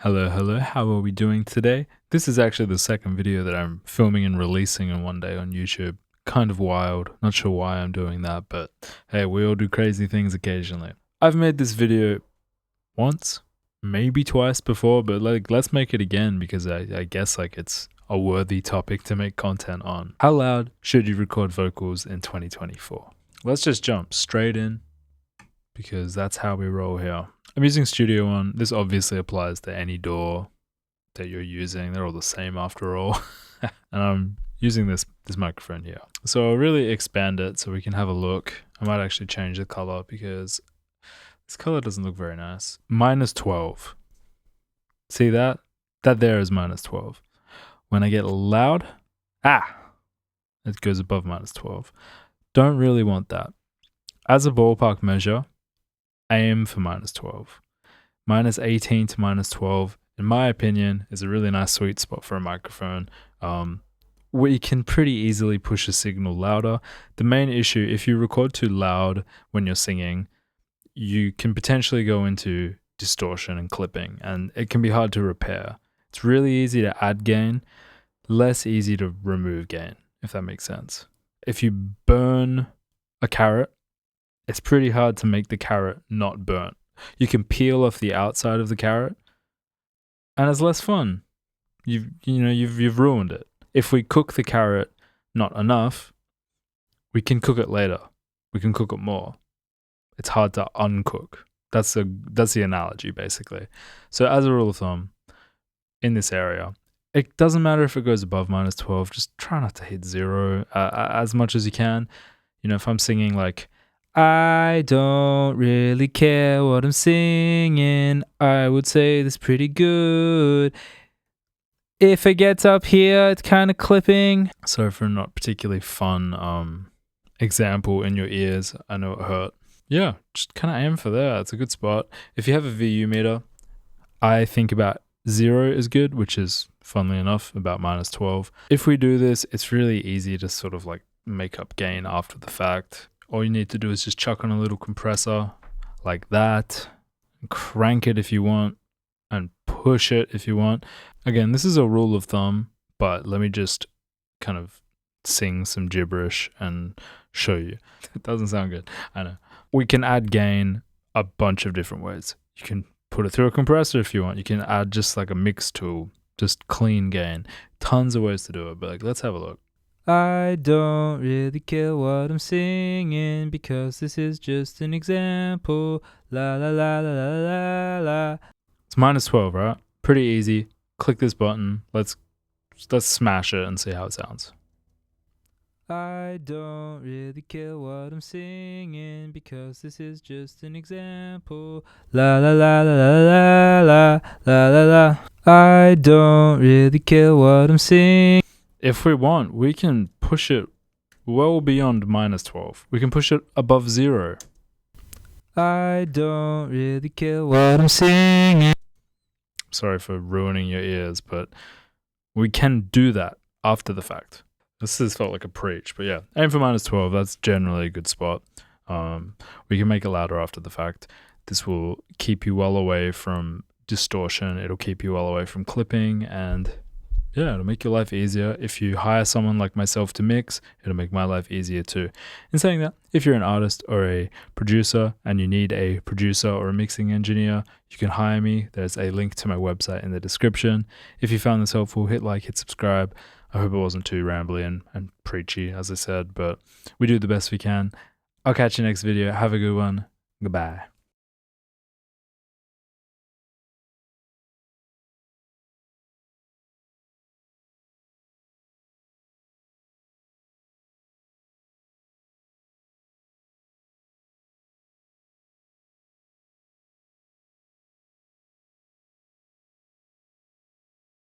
Hello, how are we doing today? This is actually the second video that I'm filming and releasing in one day on YouTube. Kind of wild, not sure why I'm doing that, but hey, we all do crazy things occasionally. I've made this video once, maybe twice before, but let's make it again because I guess it's a worthy topic to make content on. How loud should you record vocals in 2024? Let's just jump straight in because that's how we roll here. I'm using Studio One. This obviously applies to any DAW that you're using. They're all the same after all. And I'm using this microphone here. So I'll really expand it so we can have a look. I might actually change the color because this color doesn't look very nice. -12. See that? That there is -12. When I get loud, it goes above -12. Don't really want that. As a ballpark measure, aim for -12. -18 to -12, in my opinion, is a really nice sweet spot for a microphone. We can pretty easily push a signal louder. The main issue, if you record too loud when you're singing, you can potentially go into distortion and clipping, and it can be hard to repair. It's really easy to add gain, less easy to remove gain, if that makes sense. If you burn a carrot, it's pretty hard to make the carrot not burnt. You can peel off the outside of the carrot, and it's less fun. You've ruined it. If we cook the carrot not enough, we can cook it later. We can cook it more. It's hard to uncook. That's the analogy basically. So as a rule of thumb, in this area, it doesn't matter if it goes above -12. Just try not to hit 0 as much as you can. If I'm singing like, I don't really care what I'm singing, I would say this pretty good. If it gets up here, it's kind of clipping. Sorry for a not particularly fun example in your ears. I know it hurt. Yeah, just kind of aim for there. It's a good spot. If you have a VU meter, I think about 0 is good, which is, funnily enough, about -12. If we do this, it's really easy to sort of make up gain after the fact. All you need to do is just chuck on a little compressor like that, crank it if you want, and push it if you want. Again, this is a rule of thumb, but let me just kind of sing some gibberish and show you. It doesn't sound good, I know. We can add gain a bunch of different ways. You can put it through a compressor if you want. You can add just like a mix tool, just clean gain. Tons of ways to do it, but let's have a look. I don't really care what I'm singing because this is just an example. La la la la la la la. It's -12, right? Pretty easy. Click this button. Let's smash it and see how it sounds. I don't really care what I'm singing because this is just an example. La la la la la la la la la. I don't really care what I'm singing. If we want, we can push it well beyond -12. We can push it above 0. I don't really care what I'm singing. Sorry for ruining your ears, but we can do that after the fact. This has felt like a preach, but yeah, aim for -12. That's generally a good spot. We can make it louder after the fact. This will keep you well away from distortion. It'll keep you well away from clipping, and yeah, it'll make your life easier. If you hire someone like myself to mix, it'll make my life easier too. In saying that, if you're an artist or a producer and you need a producer or a mixing engineer, you can hire me. There's a link to my website in the description. If you found this helpful, hit like, hit subscribe. I hope it wasn't too rambly and preachy, as I said, but we do the best we can. I'll catch you next video. Have a good one. Goodbye.